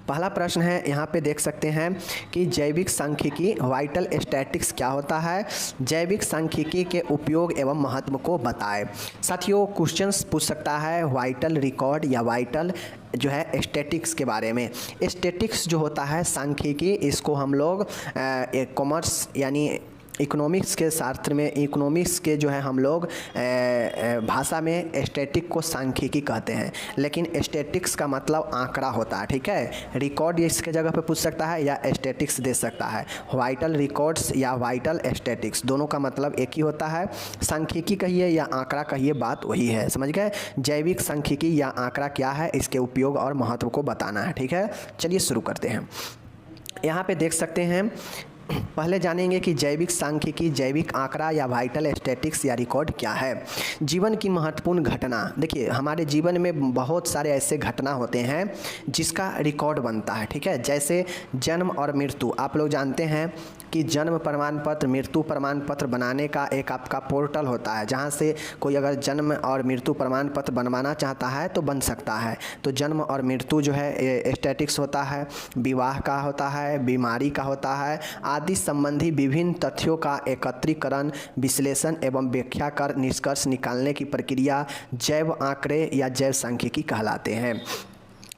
पहला प्रश्न है, यहाँ पे देख सकते हैं कि जैविक सांख्यिकी वाइटल स्टैटिक्स क्या होता है, जैविक सांख्यिकी के उपयोग एवं महत्व को बताएं। साथियों, क्वेश्चंस पूछ सकता है वाइटल रिकॉर्ड या वाइटल जो है स्टैटिक्स के बारे में। स्टैटिक्स जो होता है सांख्यिकी, इसको हम लोग कॉमर्स यानी इकोनॉमिक्स के शास्त्र में, इकोनॉमिक्स के जो है हम लोग भाषा में स्टैटिक को सांख्यिकी कहते हैं, लेकिन स्टैटिक्स का मतलब आंकड़ा होता है। ठीक है, रिकॉर्ड इसके जगह पे पूछ सकता है या स्टैटिक्स दे सकता है। वाइटल रिकॉर्ड्स या वाइटल स्टैटिक्स दोनों का मतलब एक ही होता है। सांख्यिकी कहिए या आंकड़ा कहिए, बात वही है। समझ गए? जैविक सांख्यिकी या आंकड़ा क्या है, इसके उपयोग और महत्व को बताना है। ठीक है, चलिए शुरू करते हैं। यहाँ पे देख सकते हैं, पहले जानेंगे कि जैविक सांख्यिकी, जैविक आंकड़ा या वाइटल स्टैटिक्स या रिकॉर्ड क्या है। जीवन की महत्वपूर्ण घटना। देखिए, हमारे जीवन में बहुत सारे ऐसे घटना होते हैं जिसका रिकॉर्ड बनता है। ठीक है, जैसे जन्म और मृत्यु। आप लोग जानते हैं कि जन्म प्रमाण पत्र, मृत्यु प्रमाण पत्र बनाने का एक आपका पोर्टल होता है, जहां से कोई अगर जन्म और मृत्यु प्रमाण पत्र बनवाना चाहता है तो बन सकता है। तो जन्म और मृत्यु जो है स्टैटिक्स होता है, विवाह का होता है, बीमारी का होता है, आदि संबंधी विभिन्न तथ्यों का एकत्रीकरण, विश्लेषण एवं व्याख्या कर निष्कर्ष निकालने की प्रक्रिया जैव आंकड़े या जैव सांख्यिकी कहलाते हैं।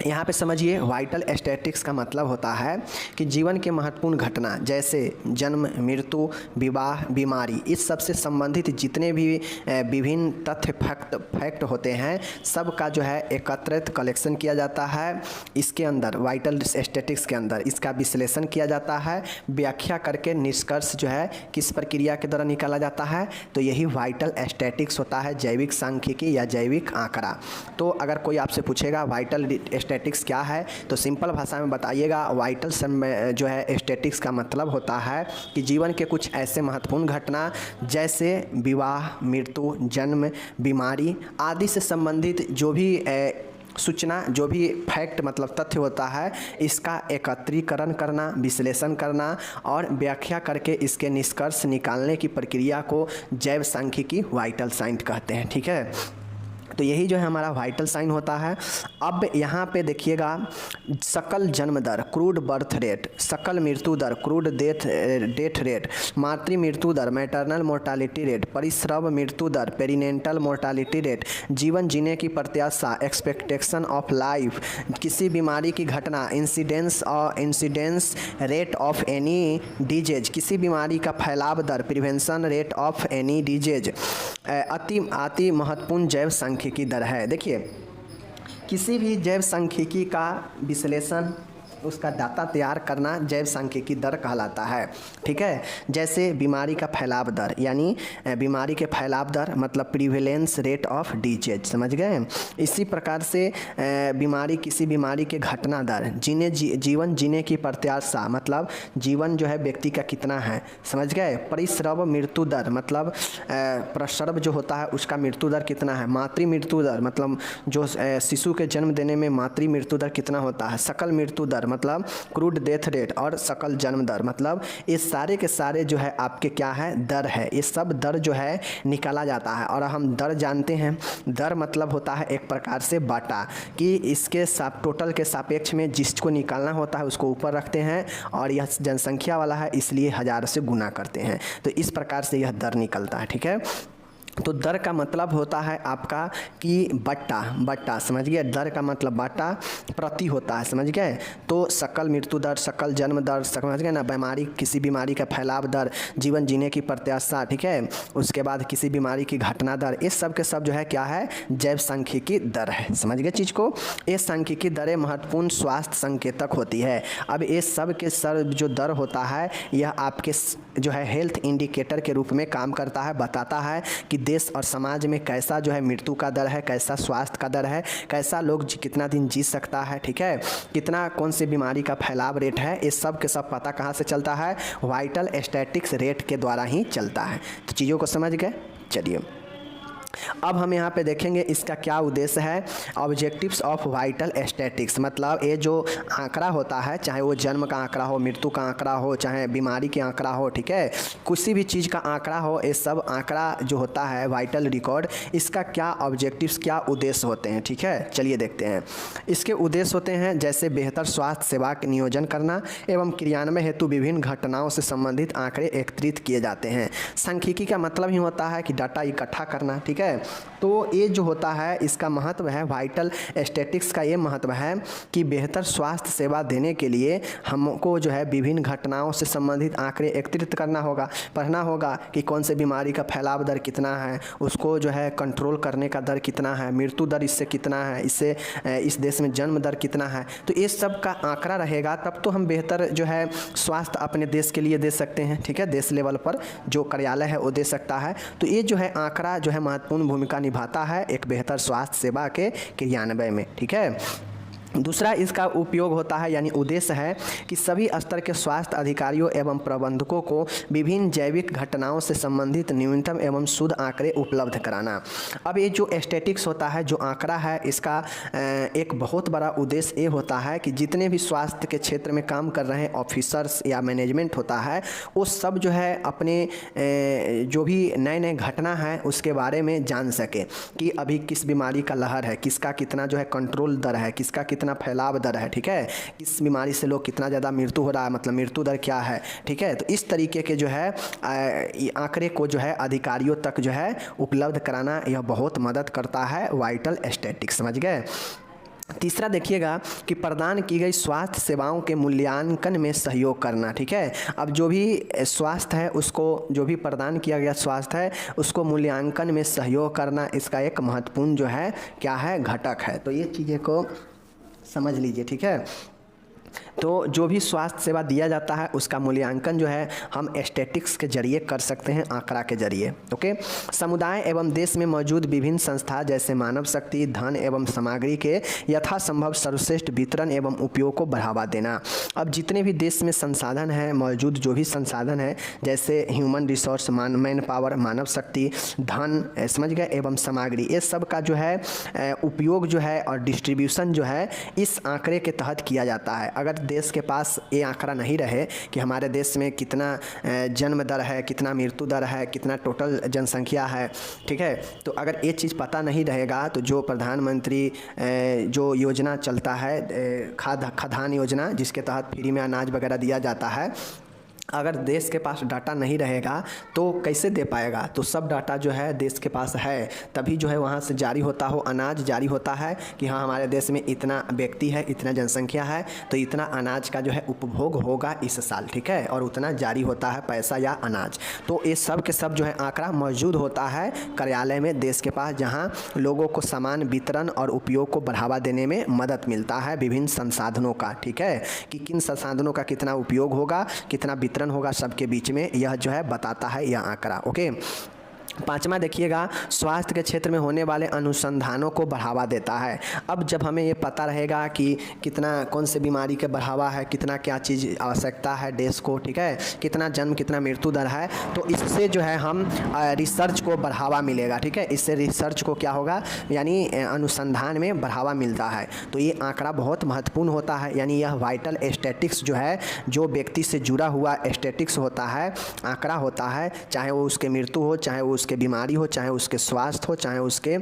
यहाँ पे समझिए, वाइटल स्टैटिक्स का मतलब होता है कि जीवन के महत्वपूर्ण घटना जैसे जन्म, मृत्यु, विवाह, बीमारी, इस सब से संबंधित जितने भी विभिन्न तथ्य फैक्ट होते हैं, सब का जो है एकत्रित कलेक्शन किया जाता है। इसके अंदर वाइटल स्टैटिक्स के अंदर इसका विश्लेषण किया जाता है, व्याख्या करके निष्कर्ष जो है किस प्रक्रिया के द्वारा निकाला जाता है, तो यही वाइटल स्टैटिक्स होता है, जैविक सांख्यिकी या जैविक आंकड़ा। तो अगर कोई आपसे पूछेगा वाइटल स्टैटिक्स क्या है, तो सिंपल भाषा में बताइएगा, वाइटल जो है स्टैटिक्स का मतलब होता है कि जीवन के कुछ ऐसे महत्वपूर्ण घटना जैसे विवाह, मृत्यु, जन्म, बीमारी आदि से संबंधित जो भी सूचना, जो भी फैक्ट मतलब तथ्य होता है, इसका एकत्रीकरण करना, विश्लेषण करना और व्याख्या करके इसके निष्कर्ष निकालने की प्रक्रिया को जैव सांख्यिकी, वाइटल साइंस कहते हैं। ठीक है, तो यही जो है हमारा वाइटल साइन होता है। अब यहाँ पे देखिएगा, सकल जन्म दर, क्रूड बर्थ रेट, सकल मृत्यु दर, क्रूड डेथ रेट, मातृ मृत्यु दर, मैटरनल मोर्टालिटी रेट, परिश्रम मृत्यु दर, पेरिनेंटल मोर्टालिटी रेट, जीवन जीने की प्रत्याशा, एक्सपेक्टेशन ऑफ लाइफ, किसी बीमारी की घटना, incidence rate of any disease, किसी बीमारी का फैलाव दर, prevention rate of any disease, अति महत्वपूर्ण जैव सांख्यिकी दर है। देखिए, किसी भी जैव सांख्यिकी का विश्लेषण, उसका डाटा तैयार करना जैव सांख्यिकी दर कहलाता है। ठीक है, जैसे बीमारी का फैलाव दर, यानी बीमारी के फैलाव दर मतलब प्रिवेलेंस रेट ऑफ डिजीज। समझ गए? इसी प्रकार से बीमारी, किसी बीमारी के घटना दर, जीवन जीने की प्रत्याशा मतलब जीवन जो है व्यक्ति का कितना है। समझ गए? परिश्रम मृत्यु दर मतलब प्रसव जो होता है उसका मृत्यु दर कितना है। मातृ मृत्यु दर मतलब जो शिशु के जन्म देने में मातृ मृत्यु दर कितना होता है। सकल मृत्यु दर मतलब क्रूड डेथ रेट और सकल जन्म दर मतलब ये सारे के सारे जो है आपके क्या है, दर है। ये सब दर जो है निकाला जाता है। और हम दर जानते हैं, दर मतलब होता है एक प्रकार से बाटा, कि इसके टोटल के सापेक्ष में जिसको निकालना होता है उसको ऊपर रखते हैं और यह जनसंख्या वाला है इसलिए 1000 से गुना करते हैं। तो इस प्रकार से यह दर निकलता है। ठीक है, तो दर का मतलब होता है आपका कि बट्टा। समझ गए? दर का मतलब बाटा प्रति होता है। समझ गए? तो सकल मृत्यु दर, सकल जन्म दर, समझ गए ना, बीमारी, किसी बीमारी का फैलाव दर, जीवन जीने की प्रत्याशा, ठीक है, उसके बाद किसी बीमारी की घटना दर, इस सब के सब जो है क्या है, जैव सांख्यिकी दर है। समझ गए चीज़ को? ये सांख्यिकी दरें महत्वपूर्ण स्वास्थ्य संकेतक होती है। अब ये सब के सब जो दर होता है यह आपके जो है हेल्थ इंडिकेटर के रूप में काम करता है, बताता है कि देश और समाज में कैसा जो है मृत्यु का दर है, कैसा स्वास्थ्य का दर है, कैसा लोग कितना दिन जी सकता है, ठीक है, कितना कौन सी बीमारी का फैलाव रेट है, ये सब के सब पता कहाँ से चलता है, वाइटल स्टैटिक्स रेट के द्वारा ही चलता है। तो चीज़ों को समझ गए? चलिए अब हम यहाँ पे देखेंगे इसका क्या उद्देश्य है। ऑब्जेक्टिव्स ऑफ वाइटल स्टैटिक्स, मतलब ये जो आंकड़ा होता है, चाहे वो जन्म का आंकड़ा हो, मृत्यु का आंकड़ा हो, चाहे बीमारी के आंकड़ा हो, ठीक है, किसी भी चीज़ का आंकड़ा हो, ये सब आंकड़ा जो होता है वाइटल रिकॉर्ड, इसका क्या ऑब्जेक्टिव्स, क्या उद्देश्य होते हैं, ठीक है। चलिए देखते हैं। इसके उद्देश्य होते हैं जैसे बेहतर स्वास्थ्य सेवा के नियोजन करना एवं क्रियान्वयन हेतु विभिन्न घटनाओं से संबंधित आंकड़े एकत्रित किए जाते हैं। सांख्यिकी का मतलब ही होता है कि डाटा इकट्ठा करना, ठीक है। तो ये जो होता है इसका महत्व है, वाइटल स्टैटिक्स का ये महत्व है कि बेहतर स्वास्थ्य सेवा देने के लिए हमको जो है विभिन्न घटनाओं से संबंधित आंकड़े एकत्रित करना होगा, पढ़ना होगा कि कौन से बीमारी का फैलाव दर कितना है, उसको जो है कंट्रोल करने का दर कितना है, मृत्यु दर इससे कितना है, इससे इस देश में जन्म दर कितना है। तो ये सब का आंकड़ा रहेगा तब तो हम बेहतर जो है स्वास्थ्य अपने देश के लिए दे सकते हैं, ठीक है। देश लेवल पर जो कार्यालय है वो दे सकता है। तो ये जो है आंकड़ा जो है महत्वपूर्ण भूमिका निभाता है एक बेहतर स्वास्थ्य सेवा के क्रियान्वयन में, ठीक है। दूसरा इसका उपयोग होता है यानी उद्देश्य है कि सभी स्तर के स्वास्थ्य अधिकारियों एवं प्रबंधकों को विभिन्न जैविक घटनाओं से संबंधित न्यूनतम एवं शुद्ध आंकड़े उपलब्ध कराना। अब ये जो स्टैटिक्स होता है, जो आंकड़ा है, इसका एक बहुत बड़ा उद्देश्य ये होता है कि जितने भी स्वास्थ्य के क्षेत्र में काम कर रहे हैं ऑफिसर्स या मैनेजमेंट होता है, वो सब जो है अपने जो भी नए नए घटना है उसके बारे में जान सके कि अभी किस बीमारी का लहर है, किसका कितना जो है कंट्रोल दर है, किसका कितना फैलाव दर है, ठीक है, किस बीमारी से लोग कितना ज़्यादा मृत्यु हो रहा है, मतलब मृत्यु दर क्या है, ठीक है। तो इस तरीके के जो है आंकड़े को जो है अधिकारियों तक जो है उपलब्ध कराना, यह बहुत मदद करता है वाइटल स्टैटिक्स, समझ गए। तीसरा देखिएगा कि प्रदान की गई स्वास्थ्य सेवाओं के मूल्यांकन में सहयोग करना, ठीक है। अब जो भी स्वास्थ्य है उसको, जो भी प्रदान किया गया स्वास्थ्य है उसको मूल्यांकन में सहयोग करना, इसका एक महत्वपूर्ण जो है क्या है, घटक है। तो ये चीज़ें को समझ लीजिए, ठीक है। तो जो भी स्वास्थ्य सेवा दिया जाता है उसका मूल्यांकन जो है हम स्टैटिक्स के जरिए कर सकते हैं, आंकड़ा के जरिए, ओके। समुदाय एवं देश में मौजूद विभिन्न संस्था जैसे मानव शक्ति, धन एवं सामग्री के यथासंभव सर्वश्रेष्ठ वितरण एवं उपयोग को बढ़ावा देना। अब जितने भी देश में संसाधन हैं, मौजूद जो भी संसाधन है, जैसे ह्यूमन रिसोर्स, मैन पावर, मानव शक्ति, धन, समझ गए, एवं सामग्री, ये सब का जो है उपयोग जो है और डिस्ट्रीब्यूशन जो है इस आंकड़े के तहत किया जाता है। अगर देश के पास ये आंकड़ा नहीं रहे कि हमारे देश में कितना जन्म दर है, कितना मृत्यु दर है, कितना टोटल जनसंख्या है, ठीक है, तो अगर ये चीज़ पता नहीं रहेगा तो जो प्रधानमंत्री जो योजना चलता है खाद्यान्न योजना, जिसके तहत फ्री में अनाज वगैरह दिया जाता है, अगर देश के पास डाटा नहीं रहेगा तो कैसे दे पाएगा। तो सब डाटा जो है देश के पास है तभी जो है वहाँ से जारी होता हो, अनाज जारी होता है कि हाँ हमारे देश में इतना व्यक्ति है, इतना जनसंख्या है, तो इतना अनाज का जो है उपभोग होगा इस साल, ठीक है, और उतना जारी होता है पैसा या अनाज। तो ये सब के सब जो है आंकड़ा मौजूद होता है कार्यालय में देश के पास, जहाँ लोगों को समान वितरण और उपयोग को बढ़ावा देने में मदद मिलता है विभिन्न संसाधनों का, ठीक है, कि किन संसाधनों का कितना उपयोग होगा, कितना वितरण होगा सबके बीच में, यह जो है बताता है यह आंकड़ा, ओके। पांचवा देखिएगा, स्वास्थ्य के क्षेत्र में होने वाले अनुसंधानों को बढ़ावा देता है। अब जब हमें ये पता रहेगा कि कितना कौन से बीमारी के बढ़ावा है, कितना क्या चीज़ आवश्यकता है देश को, ठीक है, कितना जन्म कितना मृत्यु दर है, तो इससे जो है हम रिसर्च को बढ़ावा मिलेगा, ठीक है, इससे रिसर्च को क्या होगा, यानी अनुसंधान में बढ़ावा मिलता है। तो ये आंकड़ा बहुत महत्वपूर्ण होता है, यानी यह वाइटल स्टैटिक्स जो है, जो व्यक्ति से जुड़ा हुआ स्टैटिक्स होता है, आंकड़ा होता है, चाहे वो उसके मृत्यु हो, चाहे वो उसके बीमारी हो, चाहे उसके स्वास्थ्य हो, चाहे उसके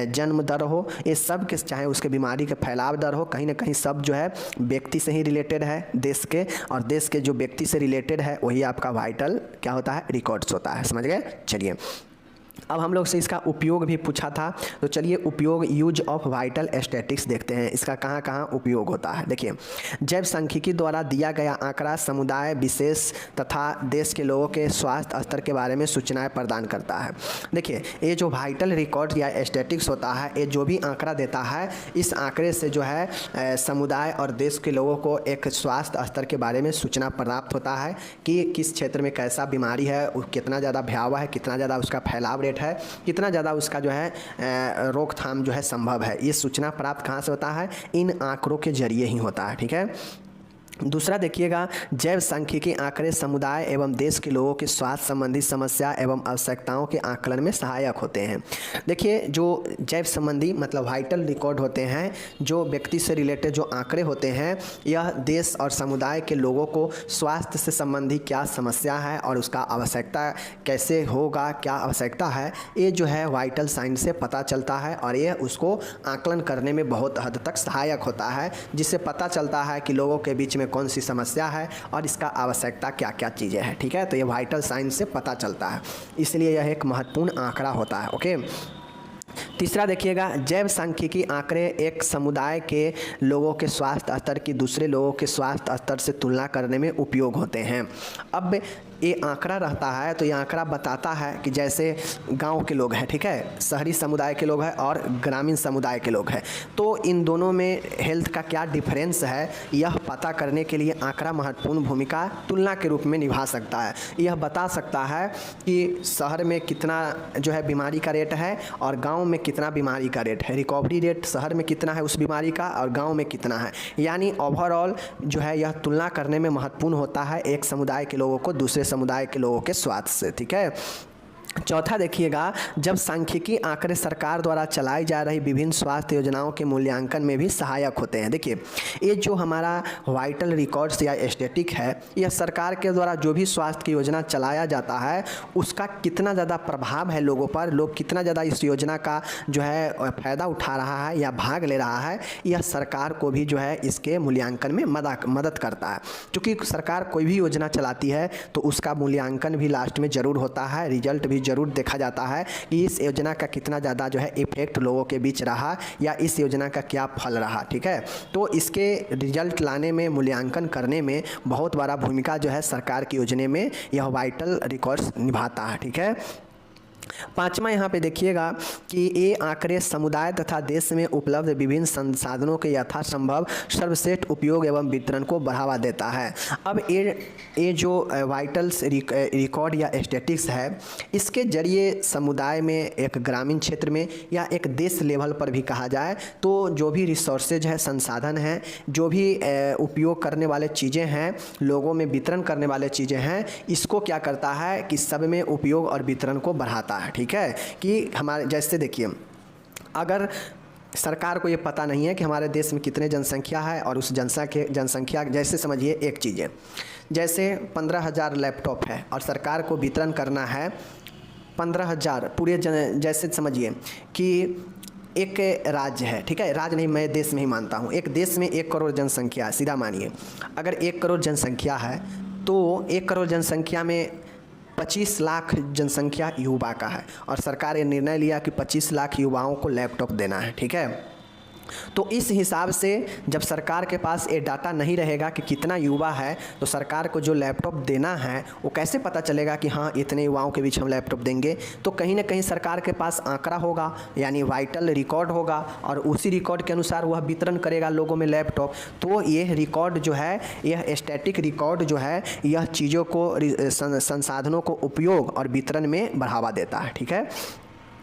जन्म दर हो, ये सब के, चाहे उसके बीमारी के फैलाव दर हो, कहीं ना कहीं सब जो है व्यक्ति से ही रिलेटेड है देश के, और देश के जो व्यक्ति से रिलेटेड है वही आपका वाइटल क्या होता है, रिकॉर्ड्स होता है, समझ गए। चलिए अब हम लोग से इसका उपयोग भी पूछा था, तो चलिए उपयोग, यूज ऑफ वाइटल स्टैटिक्स देखते हैं, इसका कहाँ कहाँ उपयोग होता है। देखिए, जैव सांख्यिकी द्वारा दिया गया आंकड़ा समुदाय विशेष तथा देश के लोगों के स्वास्थ्य स्तर के बारे में सूचनाएं प्रदान करता है। देखिए, ये जो वाइटल रिकॉर्ड या स्टैटिक्स होता है, ये जो भी आंकड़ा देता है, इस आंकड़े से जो है समुदाय और देश के लोगों को एक स्वास्थ्य स्तर के बारे में सूचना प्राप्त होता है कि किस क्षेत्र में कैसा बीमारी है, कितना ज़्यादा भयावह है, कितना ज़्यादा उसका फैलाव रेट है, कितना ज़्यादा उसका जो है रोकथाम जो है संभव है। ये सूचना प्राप्त कहाँ से होता है, इन आंकड़ों के जरिए ही होता है, ठीक है। दूसरा देखिएगा, जैव सांख्यिकी आंकड़े समुदाय एवं देश के लोगों के स्वास्थ्य संबंधी समस्या एवं आवश्यकताओं के आकलन में सहायक होते हैं। देखिए, जो जैव संबंधी मतलब वाइटल रिकॉर्ड होते हैं, जो व्यक्ति से रिलेटेड जो आंकड़े होते हैं, यह देश और समुदाय के लोगों को स्वास्थ्य से संबंधी क्या समस्या है और उसका आवश्यकता कैसे होगा, क्या आवश्यकता है, ये जो है वाइटल साइन से पता चलता है और ये उसको आकलन करने में बहुत हद तक सहायक होता है, जिससे पता चलता है कि लोगों के बीच में कौन सी समस्या है और इसका आवश्यकता क्या क्या चीज़ें हैं। ठीक है, तो ये वाइटल साइन से पता चलता है, इसलिए यह एक महत्वपूर्ण आंकड़ा होता है। ओके, तीसरा देखिएगा, जैव सांख्यिकी आंकड़े एक समुदाय के लोगों के स्वास्थ्य स्तर की दूसरे लोगों के स्वास्थ्य स्तर से तुलना करने में उपयोग होते हैं। अब ये आंकड़ा रहता है तो ये आंकड़ा बताता है कि जैसे गांव के लोग हैं, ठीक है, शहरी समुदाय के लोग हैं और ग्रामीण समुदाय के लोग हैं, तो इन दोनों में हेल्थ का क्या डिफरेंस है, यह पता करने के लिए आंकड़ा महत्वपूर्ण भूमिका तुलना के रूप में निभा सकता है। यह बता सकता है कि शहर में कितना जो है बीमारी का रेट है और गाँव में कितना बीमारी का रेट है, रिकवरी रेट शहर में कितना है उस बीमारी का और गाँव में कितना है, यानी ओवरऑल जो है यह तुलना करने में महत्वपूर्ण होता है एक समुदाय के लोगों को दूसरे समुदाय के लोगों के स्वास्थ्य से। ठीक है, चौथा देखिएगा, जब सांख्यिकी आंकड़े सरकार द्वारा चलाई जा रही विभिन्न स्वास्थ्य योजनाओं के मूल्यांकन में भी सहायक होते हैं। देखिए, ये जो हमारा वाइटल रिकॉर्ड्स या स्टैटिक है, यह सरकार के द्वारा जो भी स्वास्थ्य की योजना चलाया जाता है उसका कितना ज़्यादा प्रभाव है लोगों पर, लोग कितना ज़्यादा इस योजना का जो है फ़ायदा उठा रहा है या भाग ले रहा है, यह सरकार को भी जो है इसके मूल्यांकन में मदद करता है। क्योंकि सरकार कोई भी योजना चलाती है तो उसका मूल्यांकन भी लास्ट में ज़रूर होता है, रिजल्ट भी ज़रूर देखा जाता है कि इस योजना का कितना ज़्यादा जो है इफेक्ट लोगों के बीच रहा या इस योजना का क्या फल रहा। ठीक है, तो इसके रिजल्ट लाने में, मूल्यांकन करने में बहुत बड़ा भूमिका जो है सरकार की योजना में यह वाइटल रिकॉर्ड्स निभाता है। ठीक है, पांचवा यहाँ पे देखिएगा कि ये आंकड़े समुदाय तथा देश में उपलब्ध विभिन्न संसाधनों के यथासंभव सर्वश्रेष्ठ उपयोग एवं वितरण को बढ़ावा देता है। अब ये जो वाइटल्स रिकॉर्ड या स्टैटिक्स है, इसके जरिए समुदाय में, एक ग्रामीण क्षेत्र में या एक देश लेवल पर भी कहा जाए तो जो भी रिसोर्सेज है, संसाधन हैं, जो भी उपयोग करने वाले चीज़ें हैं, लोगों में वितरण करने वाले चीज़ें हैं, इसको क्या करता है कि सब में उपयोग और वितरण को बढ़ाता है। ठीक है, कि हमारे जैसे देखिए, अगर सरकार को ये पता नहीं है कि हमारे देश में कितने जनसंख्या है और उस जनसंख्या जैसे समझिए एक चीज़ है, जैसे 15,000 लैपटॉप है और सरकार को वितरण करना है 15,000 पूरे जैसे समझिए कि एक राज्य है, ठीक है, राज्य नहीं, मैं देश में ही मानता हूँ, एक देश में 1 करोड़ जनसंख्या है, सीधा मानिए अगर 1 करोड़ जनसंख्या है तो 1 करोड़ जनसंख्या में 25 लाख जनसंख्या युवा का है और सरकार ये निर्णय लिया कि 25 लाख युवाओं को लैपटॉप देना है। ठीक है, तो इस हिसाब से जब सरकार के पास ये डाटा नहीं रहेगा कि कितना युवा है, तो सरकार को जो लैपटॉप देना है वो कैसे पता चलेगा कि हाँ इतने युवाओं के बीच हम लैपटॉप देंगे। तो कहीं ना कहीं सरकार के पास आंकड़ा होगा, यानी वाइटल रिकॉर्ड होगा और उसी रिकॉर्ड के अनुसार वह वितरण करेगा लोगों में लैपटॉप। तो ये रिकॉर्ड जो है, यह स्टैटिक रिकॉर्ड जो है, यह चीज़ों को, संसाधनों को उपयोग और वितरण में बढ़ावा देता है। ठीक है,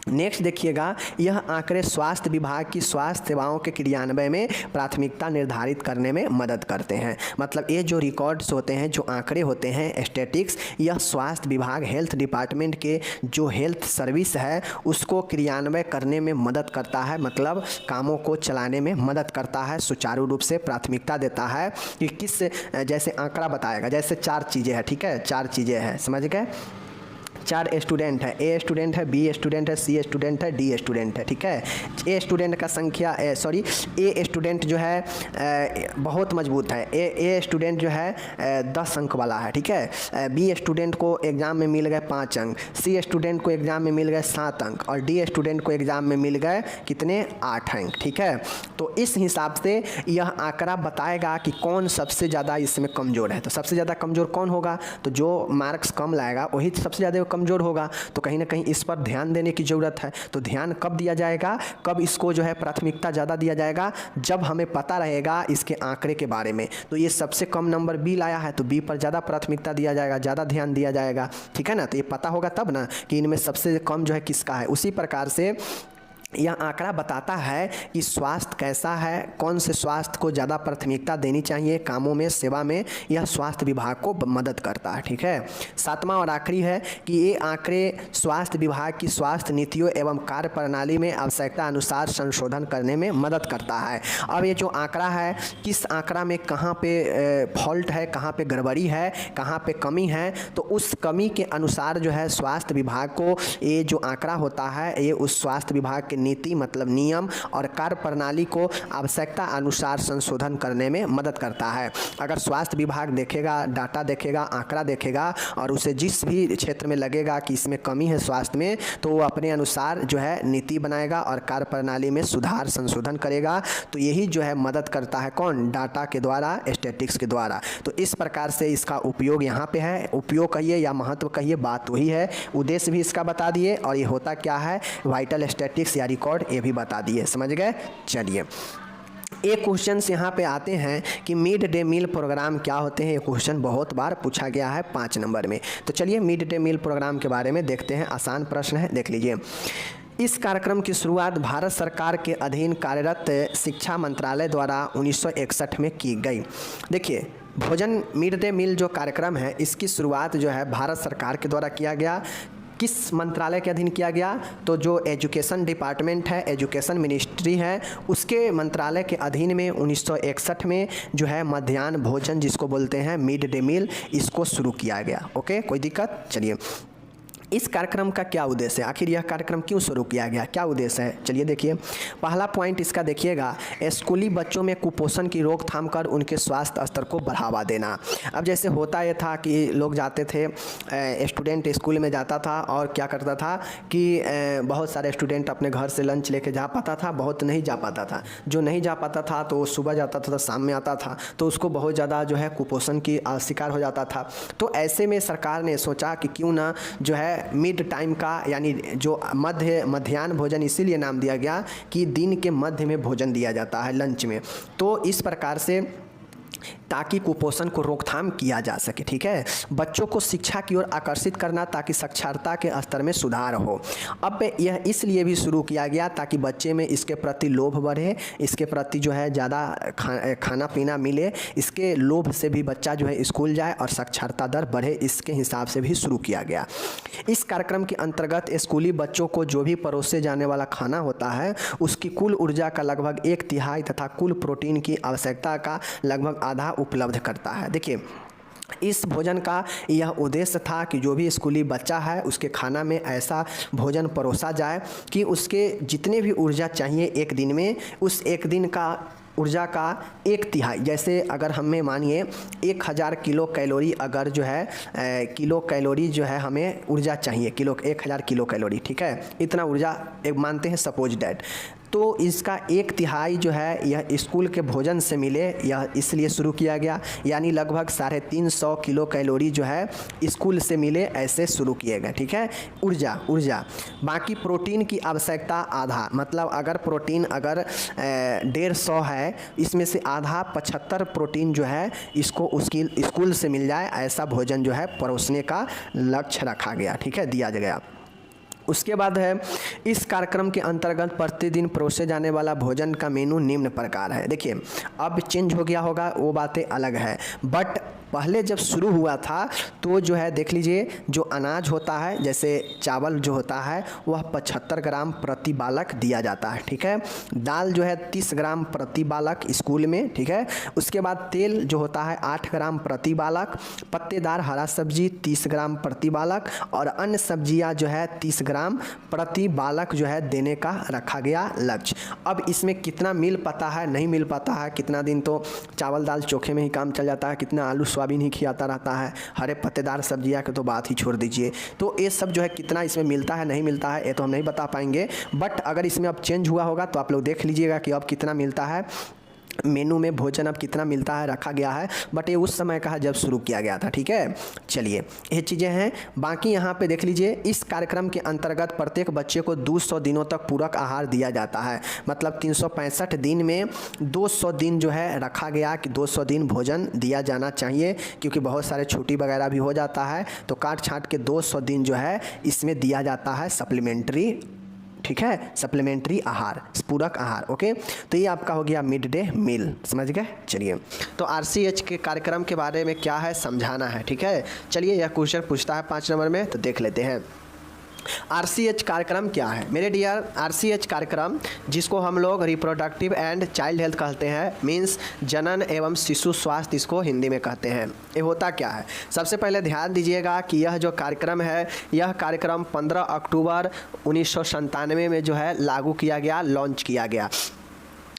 नेक्स्ट देखिएगा, यह आंकड़े स्वास्थ्य विभाग की स्वास्थ्य सेवाओं के क्रियान्वयन में प्राथमिकता निर्धारित करने में मदद करते हैं। मतलब ये जो रिकॉर्ड्स होते हैं, जो आंकड़े होते हैं स्टैटिक्स, यह स्वास्थ्य विभाग, हेल्थ डिपार्टमेंट के जो हेल्थ सर्विस है उसको क्रियान्वयन करने में मदद करता है, मतलब कामों को चलाने में मदद करता है, सुचारू रूप से प्राथमिकता देता है कि किस, जैसे आंकड़ा बताएगा, जैसे 4 चीज़ें हैं, ठीक है, 4 चीज़ें हैं, समझ गए, 4 स्टूडेंट है, ए स्टूडेंट है, बी स्टूडेंट है, सी स्टूडेंट है, डी स्टूडेंट है। ठीक है, ए स्टूडेंट का संख्या ए स्टूडेंट जो है बहुत मजबूत है, ए स्टूडेंट जो है 10 अंक वाला है। ठीक है, बी स्टूडेंट को एग्ज़ाम में मिल गए 5 अंक, सी स्टूडेंट को एग्ज़ाम में मिल गए 7 अंक और डी स्टूडेंट को एग्ज़ाम में मिल गए कितने, 8 अंक। ठीक है, तो इस हिसाब से यह आंकड़ा बताएगा कि कौन सबसे ज़्यादा इसमें कमज़ोर है। तो सबसे ज़्यादा कमज़ोर कौन होगा, तो जो मार्क्स कम लाएगा वही सबसे ज़्यादा कमज़ोर होगा। तो कहीं ना कहीं इस पर ध्यान देने की ज़रूरत है। तो ध्यान कब दिया जाएगा, कब इसको जो है प्राथमिकता ज़्यादा दिया जाएगा, जब हमें पता रहेगा इसके आंकड़े के बारे में। तो ये सबसे कम नंबर बी लाया है तो बी पर ज़्यादा प्राथमिकता दिया जाएगा, ज़्यादा ध्यान दिया जाएगा। ठीक है ना, तो ये पता होगा तब ना कि इनमें सबसे कम जो है किसका है। उसी प्रकार से यह आंकड़ा बताता है कि स्वास्थ्य कैसा है, कौन से स्वास्थ्य को ज़्यादा प्राथमिकता देनी चाहिए कामों में, सेवा में, यह स्वास्थ्य विभाग को मदद करता है। ठीक है, सातवां और आखिरी है कि ये आंकड़े स्वास्थ्य विभाग की स्वास्थ्य नीतियों एवं कार्य प्रणाली में आवश्यकता अनुसार संशोधन करने में मदद करता है। अब ये जो आंकड़ा है, किस आंकड़ा में कहाँ पे फॉल्ट है, कहाँ पे गड़बड़ी है, कहाँ पे कमी है, तो उस कमी के अनुसार जो है स्वास्थ्य विभाग को ये जो आंकड़ा होता है ये उस स्वास्थ्य विभाग के नीति मतलब नियम और कार्य प्रणाली को आवश्यकता अनुसार संशोधन करने में मदद करता है। अगर स्वास्थ्य विभाग देखेगा, डाटा देखेगा, आंकड़ा देखेगा और उसे जिस भी क्षेत्र में लगेगा कि इसमें कमी है स्वास्थ्य में, तो वो अपने अनुसार जो है नीति बनाएगा और कार्य प्रणाली में सुधार संशोधन करेगा। तो यही जो है मदद करता है कौन, डाटा के द्वारा, स्टैटिस्टिक्स के द्वारा। तो इस प्रकार से इसका उपयोग यहाँ पे है, उपयोग कहिए या महत्व कहिए, बात वही है। उद्देश्य भी इसका बता दिए और ये होता क्या है, वाइटल स्टैटिस्टिक्स या रिकॉर्ड, ये भी बता दिए। समझ गए? चलिए, एक क्वेश्चन यहाँ पे आते हैं कि मिड डे मील प्रोग्राम क्या होते हैं। ये क्वेश्चन बहुत बार पूछा गया है 5 नंबर में। तो चलिए मिड डे मील प्रोग्राम के बारे में देखते हैं। आसान प्रश्न है, देख लीजिए। इस कार्यक्रम की शुरुआत भारत सरकार के अधीन कार्यरत शिक्षा मंत्रालय द्वारा 1961 में की गई। देखिए, भोजन मिड डे मील जो कार्यक्रम है, इसकी शुरुआत जो है भारत सरकार के द्वारा किया गया। किस मंत्रालय के अधीन किया गया? तो जो एजुकेशन डिपार्टमेंट है, एजुकेशन मिनिस्ट्री है, उसके मंत्रालय के अधीन में 1961 में जो है मध्याह्न भोजन जिसको बोलते हैं मिड डे मील, इसको शुरू किया गया। ओके, कोई दिक्कत? चलिए, इस कार्यक्रम का क्या उद्देश्य है, आखिर यह कार्यक्रम क्यों शुरू किया गया, क्या उद्देश्य है? चलिए देखिए, पहला पॉइंट इसका देखिएगा, स्कूली बच्चों में कुपोषण की रोकथाम कर उनके स्वास्थ्य स्तर को बढ़ावा देना। अब जैसे होता ये था कि लोग जाते थे, स्टूडेंट स्कूल में जाता था और क्या करता था कि बहुत सारे स्टूडेंट अपने घर से लंच लेके जा पाता था, बहुत नहीं जा पाता था। जो नहीं जा पाता था तो सुबह जाता था, शाम में आता था, तो उसको बहुत ज़्यादा जो है कुपोषण की शिकार हो जाता था। तो ऐसे में सरकार ने सोचा कि क्यों ना जो है मिड टाइम का, यानी जो मध्याह्न भोजन इसीलिए नाम दिया गया कि दिन के मध्य में भोजन दिया जाता है, लंच में। तो इस प्रकार से ताकि कुपोषण को रोकथाम किया जा सके। ठीक है, बच्चों को शिक्षा की ओर आकर्षित करना ताकि साक्षरता के स्तर में सुधार हो। अब यह इसलिए भी शुरू किया गया ताकि बच्चे में इसके प्रति लोभ बढ़े, इसके प्रति जो है ज़्यादा खाना पीना मिले, इसके लोभ से भी बच्चा जो है स्कूल जाए और साक्षरता दर बढ़े, इसके हिसाब से भी शुरू किया गया। इस कार्यक्रम के अंतर्गत स्कूली बच्चों को जो भी परोसे जाने वाला खाना होता है उसकी कुल ऊर्जा का लगभग 1/3 तथा कुल प्रोटीन की आवश्यकता का लगभग आधा उपलब्ध करता है। देखिए, इस भोजन का यह उद्देश्य था कि जो भी स्कूली बच्चा है उसके खाना में ऐसा भोजन परोसा जाए कि उसके जितने भी ऊर्जा चाहिए एक दिन में, उस एक दिन का ऊर्जा का 1/3, जैसे अगर हमें मानिए 1000 किलो कैलोरी, अगर जो है किलो कैलोरी जो है हमें ऊर्जा चाहिए, 1000 किलो कैलोरी, ठीक है, इतना ऊर्जा एक मानते हैं सपोज डैट, तो इसका 1/3 जो है यह स्कूल के भोजन से मिले, यह इसलिए शुरू किया गया। यानी लगभग 350 किलो कैलोरी जो है स्कूल से मिले, ऐसे शुरू किए गए। ठीक है, ऊर्जा। बाकी प्रोटीन की आवश्यकता आधा, मतलब अगर प्रोटीन अगर 150 है, इसमें से आधा 75 प्रोटीन जो है इसको उसकी स्कूल से मिल जाए, ऐसा भोजन जो है परोसने का लक्ष्य रखा गया। ठीक है, दिया गया। उसके बाद है, इस कार्यक्रम के अंतर्गत प्रतिदिन परोसे जाने वाला भोजन का मेनू निम्न प्रकार है। देखिए, अब चेंज हो गया होगा, वो बातें अलग है, बट पहले जब शुरू हुआ था तो जो है देख लीजिए, जो अनाज होता है जैसे चावल जो होता है वह 75 ग्राम प्रति बालक दिया जाता है। ठीक है, दाल जो है 30 ग्राम प्रति बालक स्कूल में। ठीक है, उसके बाद तेल जो होता है 8 ग्राम प्रति बालक, पत्तेदार हरा सब्जी 30 ग्राम प्रति बालक और अन्य सब्जियां जो है 30 ग्राम प्रति बालक जो है देने का रखा गया लक्ष्य। अब इसमें कितना मिल पाता है, नहीं मिल पाता है, कितना दिन तो चावल दाल चोखे में ही काम चल जाता है, कितना आलू सोयाबीन ही खिलाता रहता है, हरे पत्तेदार सब्जियां की तो बात ही छोड़ दीजिए। तो ये सब जो है कितना इसमें मिलता है नहीं मिलता है ये तो हम नहीं बता पाएंगे, बट अगर इसमें अब चेंज हुआ होगा तो आप लोग देख लीजिएगा कि अब कितना मिलता है, मेनू में भोजन अब कितना मिलता है रखा गया है, बट ये उस समय का है जब शुरू किया गया था। ठीक है, चलिए ये चीज़ें हैं। बाकी यहाँ पे देख लीजिए, इस कार्यक्रम के अंतर्गत प्रत्येक बच्चे को 200 दिनों तक पूरक आहार दिया जाता है, मतलब 365 दिन में 200 दिन जो है रखा गया कि 200 दिन भोजन दिया जाना चाहिए, क्योंकि बहुत सारे छुट्टी वगैरह भी हो जाता है, तो काट छाट के 200 दिन जो है इसमें दिया जाता है सप्लीमेंट्री। ठीक है, सप्लीमेंट्री आहार, पूरक आहार। ओके, तो ये आपका हो गया मिड डे मील, समझ गए। चलिए, तो RCH के कार्यक्रम के बारे में क्या है समझाना है, ठीक है। चलिए, यह क्वेश्चन पूछता है 5 नंबर में, तो देख लेते हैं। RCH कार्यक्रम क्या है मेरे डियर। RCH कार्यक्रम, जिसको हम लोग रिप्रोडक्टिव एंड चाइल्ड हेल्थ कहते हैं, मीन्स जनन एवं शिशु स्वास्थ्य इसको हिंदी में कहते हैं। ये होता क्या है, सबसे पहले ध्यान दीजिएगा कि यह जो कार्यक्रम है, यह कार्यक्रम 15 अक्टूबर 1997 में जो है लागू किया गया, लॉन्च किया गया।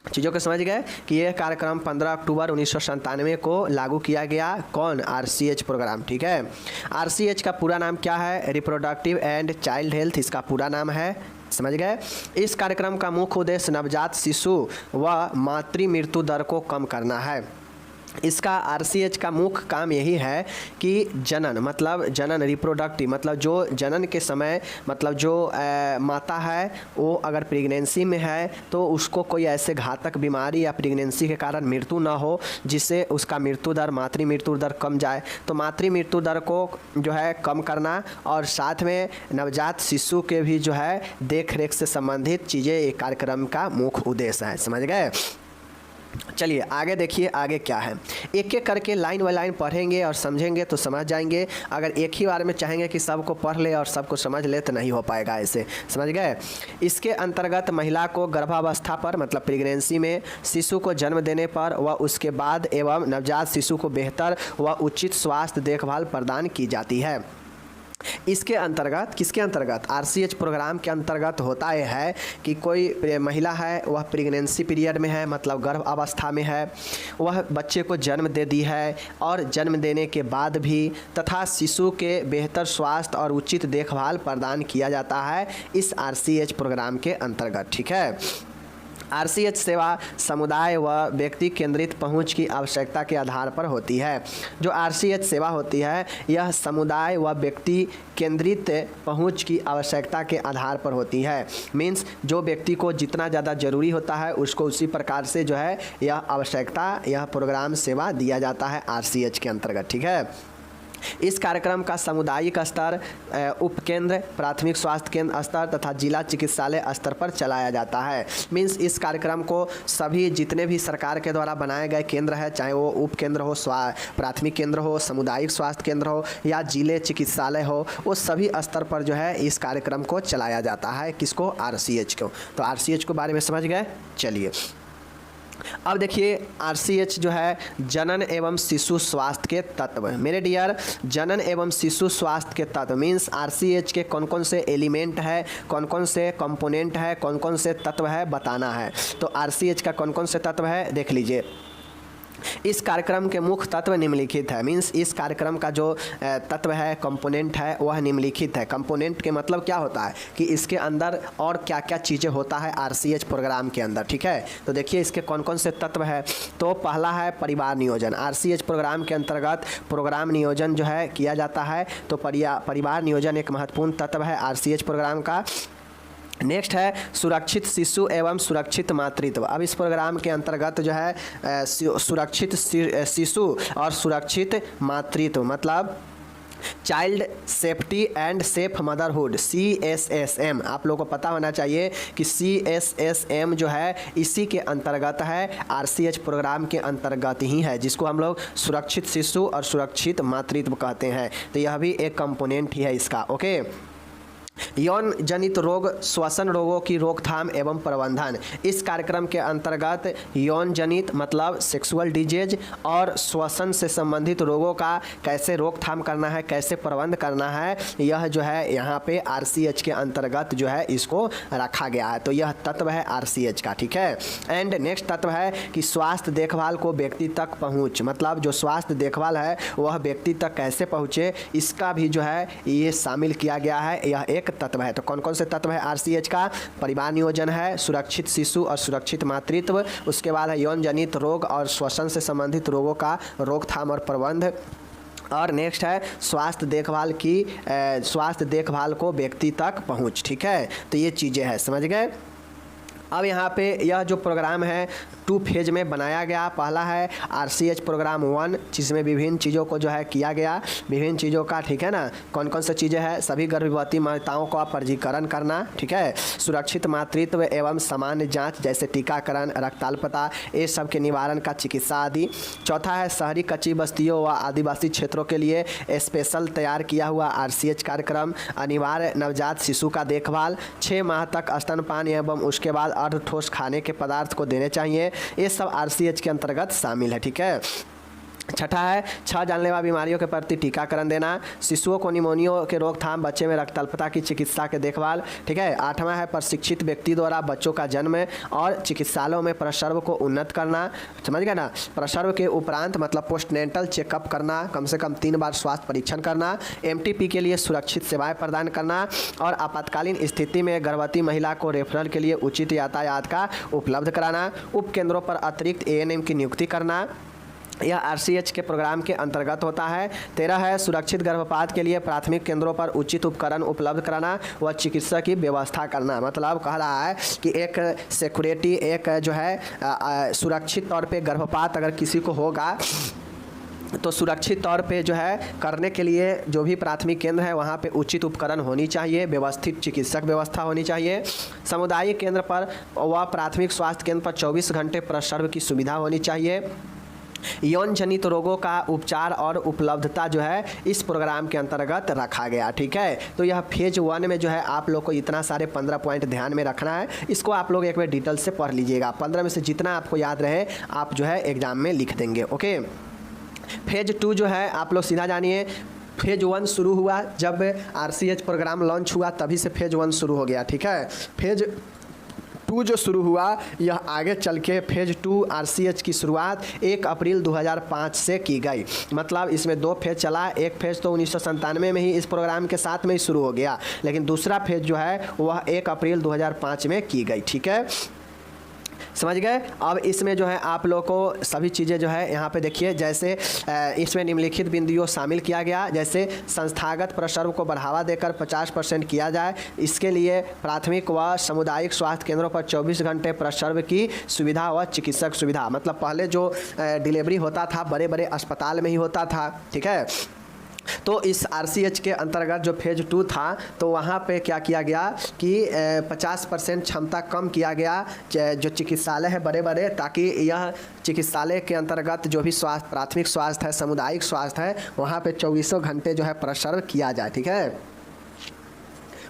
चीज़ों को समझ गए कि यह कार्यक्रम 15 अक्टूबर 1997 को लागू किया गया। कौन, RCH प्रोग्राम, ठीक है। RCH का पूरा नाम क्या है, रिप्रोडक्टिव एंड चाइल्ड हेल्थ इसका पूरा नाम है, समझ गए। इस कार्यक्रम का मुख्य उद्देश्य नवजात शिशु व मातृ मृत्यु दर को कम करना है। इसका RCH का मुख्य काम यही है कि जनन, मतलब जनन रिप्रोडक्टिव, मतलब जो जनन के समय, मतलब जो माता है वो अगर प्रेगनेंसी में है तो उसको कोई ऐसे घातक बीमारी या प्रेगनेंसी के कारण मृत्यु ना हो जिससे उसका मृत्यु दर, मातृ मृत्यु दर कम जाए। तो मातृ मृत्यु दर को जो है कम करना, और साथ में नवजात शिशु के भी जो है देख रेख से संबंधित चीज़ें एक कार्यक्रम का मुख्य उद्देश्य है, समझ गए। चलिए आगे देखिए, आगे क्या है। एक एक करके लाइन बाय लाइन पढ़ेंगे और समझेंगे तो समझ जाएंगे। अगर एक ही बार में चाहेंगे कि सबको पढ़ ले और सबको समझ ले तो नहीं हो पाएगा, ऐसे, समझ गए। इसके अंतर्गत महिला को गर्भावस्था पर, मतलब प्रेगनेंसी में, शिशु को जन्म देने पर व उसके बाद एवं नवजात शिशु को बेहतर व उचित स्वास्थ्य देखभाल प्रदान की जाती है। इसके अंतर्गत, किसके अंतर्गत, RCH प्रोग्राम के अंतर्गत होता यह है कि कोई महिला है, वह प्रेगनेंसी पीरियड में है, मतलब गर्भ अवस्था में है, वह बच्चे को जन्म दे दी है और जन्म देने के बाद भी तथा शिशु के बेहतर स्वास्थ्य और उचित देखभाल प्रदान किया जाता है इस RCH प्रोग्राम के अंतर्गत, ठीक है। RCH सेवा समुदाय व व्यक्ति केंद्रित पहुंच की आवश्यकता के आधार पर होती है। जो RCH सेवा होती है यह समुदाय व व्यक्ति केंद्रित पहुंच की आवश्यकता के आधार पर होती है। मीन्स जो व्यक्ति को जितना ज़्यादा ज़रूरी होता है उसको उसी प्रकार से जो है यह आवश्यकता, यह प्रोग्राम सेवा दिया जाता है RCH के अंतर्गत, ठीक है। इस कार्यक्रम का सामुदायिक स्तर, उपकेंद्र, प्राथमिक स्वास्थ्य केंद्र स्तर तथा जिला चिकित्सालय स्तर पर चलाया जाता है। मीन्स इस कार्यक्रम को सभी जितने भी सरकार के द्वारा बनाए गए केंद्र है, चाहे वो उपकेंद्र हो, प्राथमिक केंद्र हो, सामुदायिक स्वास्थ्य केंद्र हो या जिले चिकित्सालय हो, वो सभी स्तर पर जो है इस कार्यक्रम को चलाया जाता है। किसको, RCH को। तो RCH के बारे में समझ गए। चलिए अब देखिए, RCH जो है जनन एवं शिशु स्वास्थ्य के तत्व। मेरे डियर, जनन एवं शिशु स्वास्थ्य के तत्व मीन्स RCH के कौन कौन से एलिमेंट है, कौन कौन से कंपोनेंट है, कौन कौन से तत्व है बताना है। तो RCH का कौन कौन से तत्व है देख लीजिए। इस कार्यक्रम के मुख्य तत्व निम्नलिखित है। मीन्स इस कार्यक्रम का जो तत्व है, कंपोनेंट है, वह निम्नलिखित है। कंपोनेंट के मतलब क्या होता है कि इसके अंदर और क्या क्या चीज़ें होता है RCH प्रोग्राम के अंदर, ठीक है। तो देखिए इसके कौन कौन से तत्व है। तो पहला है परिवार नियोजन। RCH प्रोग्राम के अंतर्गत प्रोग्राम नियोजन जो है किया जाता है। तो परिवार नियोजन एक महत्वपूर्ण तत्व है RCH प्रोग्राम का। नेक्स्ट है सुरक्षित शिशु एवं सुरक्षित मातृत्व। अब इस प्रोग्राम के अंतर्गत जो है सुरक्षित शिशु और सुरक्षित मातृत्व, मतलब child safety and safe motherhood, CSSM। आप लोगों को पता होना चाहिए कि CSSM जो है इसी के अंतर्गत है, RCH प्रोग्राम के अंतर्गत ही है, जिसको हम लोग सुरक्षित शिशु और सुरक्षित मातृत्व कहते हैं। तो यह भी एक कंपोनेंट ही है इसका, ओके। यौन जनित रोग, श्वसन रोगों की रोकथाम एवं प्रबंधन। इस कार्यक्रम के अंतर्गत यौन जनित मतलब सेक्सुअल डिजीज और श्वसन से संबंधित रोगों का कैसे रोकथाम करना है, कैसे प्रबंध करना है, यह जो है यहाँ पे RCH के अंतर्गत जो है इसको रखा गया है। तो यह तत्व है RCH का, ठीक है। एंड नेक्स्ट तत्व है कि स्वास्थ्य देखभाल को व्यक्ति तक पहुँच, मतलब जो स्वास्थ्य देखभाल है वह व्यक्ति तक कैसे पहुँचे, इसका भी जो है ये शामिल किया गया है। यह एक तत्व है। तो कौन कौन से तत्व है RCH का, परिवार नियोजन है, सुरक्षित शिशु और सुरक्षित मातृत्व, उसके बाद है यौन जनित रोग और श्वसन से संबंधित रोगों का रोकथाम और प्रबंध, और नेक्स्ट है स्वास्थ्य देखभाल को व्यक्ति तक पहुंच, ठीक है। तो ये चीज़ें हैं, समझ गए। अब यहाँ पे यह जो प्रोग्राम है 2 फेज में बनाया गया। पहला है RCH प्रोग्राम 1, जिसमें विभिन्न चीज़ों को जो है किया गया, विभिन्न चीज़ों का, ठीक है ना, कौन कौन सी चीज़ें हैं, सभी गर्भवती माताओं का पंजीकरण करना, ठीक है, सुरक्षित मातृत्व एवं सामान्य जांच जैसे टीकाकरण, रक्ताल्पता, ये सब के निवारण का चिकित्सा आदि। चौथा है शहरी कच्ची बस्तियों व आदिवासी क्षेत्रों के लिए स्पेशल तैयार किया हुआ RCH कार्यक्रम, अनिवार्य नवजात शिशु का देखभाल, 6 माह तक स्तनपान एवं उसके बाद अर्ध ठोस खाने के पदार्थ को देने चाहिए। ये सब RCH के अंतर्गत शामिल है, ठीक है। छठा है 6 जानलेवा बीमारियों के प्रति टीकाकरण देना, शिशुओं को निमोनिया के रोकथाम, बच्चे में रक्ताल्पता की चिकित्सा के देखभाल, ठीक है। 8वां है प्रशिक्षित व्यक्ति द्वारा बच्चों का जन्म और चिकित्सालयों में प्रसव को उन्नत करना, समझ गए ना। प्रसव के उपरांत मतलब पोस्टनेंटल चेकअप करना, कम से कम 3 बार स्वास्थ्य परीक्षण करना, MTP के लिए सुरक्षित सेवाएं प्रदान करना और आपातकालीन स्थिति में गर्भवती महिला को रेफरल के लिए उचित यातायात का उपलब्ध कराना, उप केंद्रों पर अतिरिक्त ANM की नियुक्ति करना, यह RCH के प्रोग्राम के अंतर्गत होता है। 13 है सुरक्षित गर्भपात के लिए प्राथमिक केंद्रों पर उचित उपकरण उपलब्ध कराना व चिकित्सा की व्यवस्था करना। मतलब कह रहा है कि एक सिक्योरिटी, एक जो है सुरक्षित तौर पे गर्भपात अगर किसी को होगा तो सुरक्षित तौर पे जो है करने के लिए जो भी प्राथमिक केंद्र है वहाँ पे उचित उपकरण होनी चाहिए, व्यवस्थित चिकित्सक व्यवस्था होनी चाहिए। सामुदायिक केंद्र पर व प्राथमिक स्वास्थ्य केंद्र पर 24 घंटे प्रसव की सुविधा होनी चाहिए। यौन जनित रोगों का उपचार और उपलब्धता जो है इस प्रोग्राम के अंतर्गत रखा गया, ठीक है। तो यह फेज 1 में जो है आप लोग को इतना सारे 15 पॉइंट ध्यान में रखना है। इसको आप लोग एक बार डिटेल से पढ़ लीजिएगा। 15 में से जितना आपको याद रहे आप जो है एग्जाम में लिख देंगे, ओके। फेज 2 जो है आप लोग सीधा जानिए, फेज 1 शुरू हुआ जब RCH प्रोग्राम लॉन्च हुआ, तभी से फेज 1 शुरू हो गया, ठीक है। फेज 2 जो शुरू हुआ यह आगे चल के फेज 2 RCH की शुरुआत 1 अप्रैल 2005 से की गई। मतलब इसमें 2 फेज चला। एक फेज तो 1997 में ही इस प्रोग्राम के साथ में ही शुरू हो गया, लेकिन दूसरा फेज जो है वह 1 अप्रैल 2005 में की गई, ठीक है, समझ गए। अब इसमें जो है आप लोग को सभी चीज़ें जो है यहाँ पे देखिए, जैसे इसमें निम्नलिखित बिंदुओं शामिल किया गया, जैसे संस्थागत प्रसव को बढ़ावा देकर 50% किया जाए। इसके लिए प्राथमिक व सामुदायिक स्वास्थ्य केंद्रों पर 24 घंटे प्रसव की सुविधा व चिकित्सक सुविधा। मतलब पहले जो डिलीवरी होता था बड़े बड़े अस्पताल में ही होता था, ठीक है। तो इस RCH के अंतर्गत जो फेज 2 था तो वहाँ पे क्या किया गया कि 50% क्षमता कम किया गया जो चिकित्सालय है बड़े बड़े, ताकि यह चिकित्सालय के अंतर्गत जो भी स्वास्थ्य, प्राथमिक स्वास्थ्य है, सामुदायिक स्वास्थ्य है, वहाँ पे 24 घंटे जो है प्रसव किया जाए, ठीक है।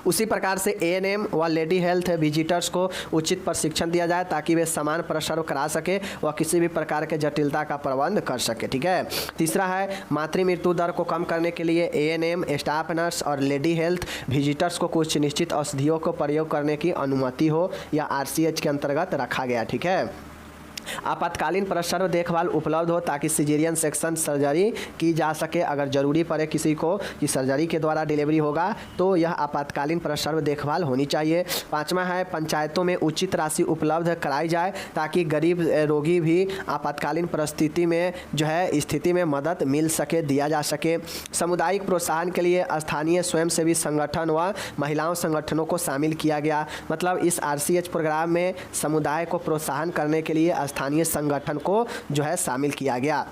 उसी प्रकार से ANM व लेडी हेल्थ विजिटर्स को उचित प्रशिक्षण दिया जाए ताकि वे समान प्रसव करा सके व किसी भी प्रकार के जटिलता का प्रबंध कर सके, ठीक है। तीसरा है मातृ मृत्यु दर को कम करने के लिए ANM, स्टाफ नर्स और लेडी हेल्थ विजिटर्स को कुछ निश्चित औषधियों को प्रयोग करने की अनुमति हो, या RCH के अंतर्गत रखा गया, ठीक है। आपातकालीन प्रसव देखभाल उपलब्ध हो ताकि सिजेरियन सेक्शन सर्जरी की जा सके। अगर ज़रूरी पड़े किसी को कि सर्जरी के द्वारा डिलीवरी होगा तो यह आपातकालीन प्रसव देखभाल होनी चाहिए। 5वां है पंचायतों में उचित राशि उपलब्ध कराई जाए ताकि गरीब रोगी भी आपातकालीन परिस्थिति में जो है स्थिति में मदद मिल सके, दिया जा सके। सामुदायिक प्रोत्साहन के लिए स्थानीय स्वयंसेवी संगठन व महिलाओं संगठनों को शामिल किया गया। मतलब इस RCH प्रोग्राम में समुदाय को प्रोत्साहन करने के लिए स्थानीय संगठन को जो है शामिल किया गया।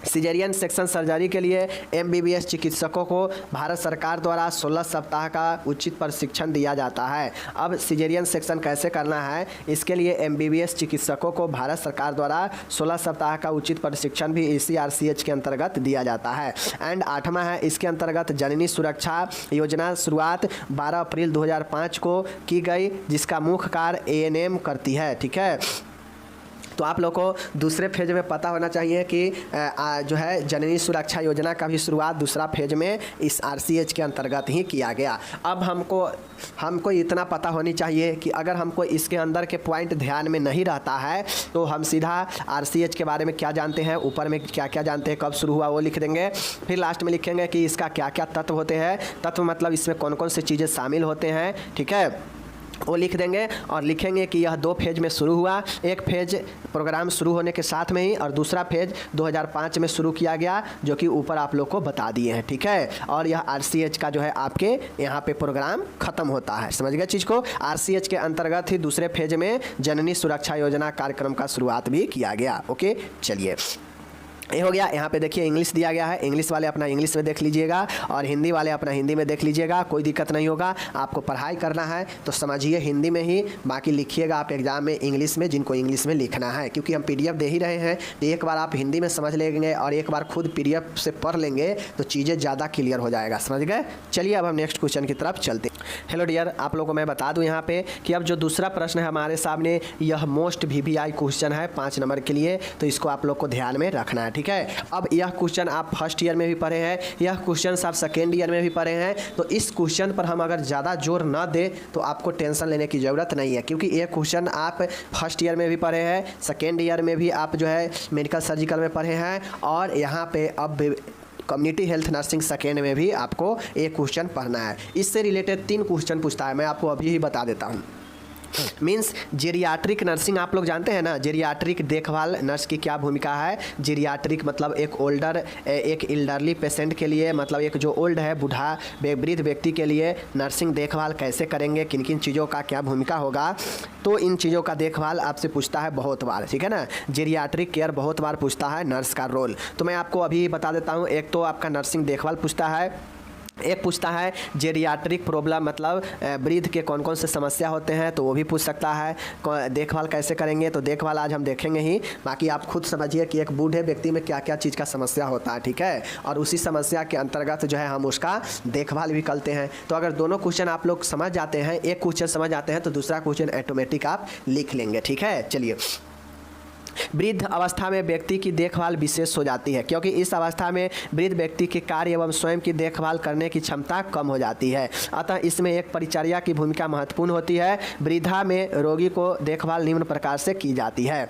सिजेरियन सेक्शन सर्जरी के लिए MBBS चिकित्सकों को भारत सरकार द्वारा 16 सप्ताह का उचित प्रशिक्षण दिया जाता है। अब सिजेरियन सेक्शन कैसे करना है इसके लिए MBBS चिकित्सकों को भारत सरकार द्वारा 16 सप्ताह का उचित प्रशिक्षण भी इसी RCH के अंतर्गत दिया जाता है। एंड 8वां है इसके अंतर्गत जननी सुरक्षा योजना शुरुआत 12 अप्रैल 2005 को की गई, जिसका मुख्य कार्य ANM करती है, ठीक है। तो आप लोग को दूसरे फेज में पता होना चाहिए कि जो है जननी सुरक्षा योजना का भी शुरुआत दूसरा फेज में इस RCH के अंतर्गत ही किया गया। अब हमको इतना पता होनी चाहिए कि अगर हमको इसके अंदर के पॉइंट ध्यान में नहीं रहता है तो हम सीधा RCH के बारे में क्या जानते हैं, ऊपर में क्या क्या जानते हैं, कब शुरू हुआ वो लिख देंगे, फिर लास्ट में लिखेंगे कि इसका क्या क्या तत्व होते हैं। तत्व मतलब इसमें कौन कौन सी चीज़ें शामिल होते हैं, ठीक है। वो लिख देंगे और लिखेंगे कि यह 2 फेज में शुरू हुआ। एक फेज प्रोग्राम शुरू होने के साथ में ही और दूसरा फेज 2005 में शुरू किया गया, जो कि ऊपर आप लोग को बता दिए हैं, ठीक है। और यह RCH का जो है आपके यहाँ पे प्रोग्राम खत्म होता है, समझ गए चीज़ को। RCH के अंतर्गत ही दूसरे फेज में जननी सुरक्षा योजना कार्यक्रम का शुरुआत भी किया गया। ओके, चलिए ये हो गया। यहाँ पे देखिए इंग्लिश दिया गया है, इंग्लिश वाले अपना इंग्लिश में देख लीजिएगा और हिंदी वाले अपना हिंदी में देख लीजिएगा, कोई दिक्कत नहीं होगा। आपको पढ़ाई करना है तो समझिए हिंदी में ही, बाकी लिखिएगा आप एग्जाम में इंग्लिश में, जिनको इंग्लिश में लिखना है, क्योंकि हम PDF दे ही रहे हैं। तो एक बार आप हिंदी में समझ लेंगे और एक बार खुद PDF से पढ़ लेंगे तो चीज़ें ज़्यादा क्लियर हो जाएगा, समझ गए। चलिए अब हम नेक्स्ट क्वेश्चन की तरफ चलते हैं। हेलो डियर, आप लोगों को मैं बता दूँ यहाँ पे कि अब जो दूसरा प्रश्न है हमारे सामने, यह मोस्ट VVI क्वेश्चन है 5 नंबर के लिए, तो इसको आप लोग को ध्यान में रखना है, ठीक है। अब यह क्वेश्चन आप फर्स्ट ईयर में भी पढ़े हैं, यह क्वेश्चन आप सेकेंड ईयर में भी पढ़े हैं, तो इस क्वेश्चन पर हम अगर ज़्यादा जोर ना दें तो आपको टेंशन लेने की ज़रूरत नहीं है, क्योंकि ये क्वेश्चन आप फर्स्ट ईयर में भी पढ़े हैं, सेकेंड ईयर में भी आप जो है मेडिकल सर्जिकल में पढ़े हैं, और यहाँ पे अब कम्युनिटी हेल्थ नर्सिंग सेकेंड में भी आपको एक क्वेश्चन पढ़ना है। इससे रिलेटेड 3 क्वेश्चन पूछता है, मैं आपको अभी ही बता देता हूँ। मीन्स जेरियाट्रिक नर्सिंग आप लोग जानते हैं ना, जेरियाट्रिक देखभाल नर्स की क्या भूमिका है। जेरियाट्रिक मतलब एक एल्डरली पेशेंट के लिए, मतलब एक जो ओल्ड है, बूढ़ा वृद्ध व्यक्ति के लिए नर्सिंग देखभाल कैसे करेंगे, किन किन चीज़ों का क्या भूमिका होगा, तो इन चीज़ों का देखभाल आपसे पूछता है बहुत बार, ठीक है ना। जेरियाट्रिक केयर बहुत बार पूछता है, नर्स का रोल। तो मैं आपको अभी बता देता हूँ। एक तो आपका नर्सिंग देखभाल पूछता है, एक पूछता है जेरियाट्रिक प्रॉब्लम, मतलब वृद्ध के कौन कौन से समस्या होते हैं, तो वो भी पूछ सकता है। देखभाल कैसे करेंगे, तो देखभाल आज हम देखेंगे ही, बाकी आप खुद समझिए कि एक बूढ़े व्यक्ति में क्या क्या चीज़ का समस्या होता है, ठीक है, और उसी समस्या के अंतर्गत जो है हम उसका देखभाल भी करते हैं। तो अगर दोनों क्वेश्चन आप लोग समझ जाते हैं, एक क्वेश्चन समझ जाते हैं तो दूसरा क्वेश्चन ऑटोमेटिक आप लिख लेंगे, ठीक है। चलिए, वृद्ध अवस्था में व्यक्ति की देखभाल विशेष हो जाती है, क्योंकि इस अवस्था में वृद्ध व्यक्ति के कार्य एवं स्वयं की देखभाल करने की क्षमता कम हो जाती है। अतः इसमें एक परिचर्या की भूमिका महत्वपूर्ण होती है। वृद्धा में रोगी को देखभाल निम्न प्रकार से की जाती है।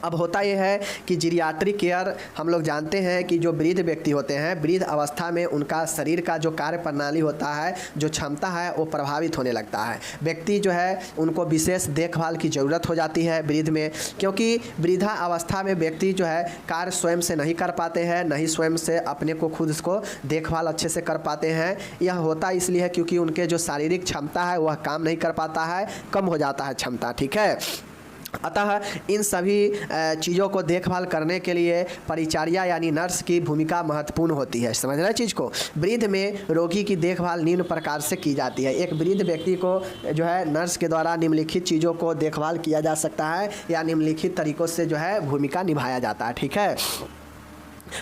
अब होता यह है कि जीरियाट्रिक केयर हम लोग जानते हैं कि जो वृद्ध व्यक्ति होते हैं, वृद्ध अवस्था में उनका शरीर का जो कार्य प्रणाली होता है, जो क्षमता है, वो प्रभावित होने लगता है। व्यक्ति जो है उनको विशेष देखभाल की ज़रूरत हो जाती है वृद्ध में, क्योंकि वृद्धा अवस्था में व्यक्ति जो है कार्य स्वयं से नहीं कर पाते हैं, नहीं स्वयं से अपने को खुद को देखभाल अच्छे से कर पाते हैं। यह होता इसलिए है क्योंकि उनके जो शारीरिक क्षमता है वह काम नहीं कर पाता है, कम हो जाता है क्षमता, ठीक है। अतः इन सभी चीज़ों को देखभाल करने के लिए परिचर्या यानी नर्स की भूमिका महत्वपूर्ण होती है। समझ रहे हैं चीज़ को। वृद्ध में रोगी की देखभाल निम्न प्रकार से की जाती है। एक वृद्ध व्यक्ति को जो है नर्स के द्वारा निम्नलिखित चीज़ों को देखभाल किया जा सकता है या निम्नलिखित तरीक़ों से जो है भूमिका निभाया जाता है, ठीक है।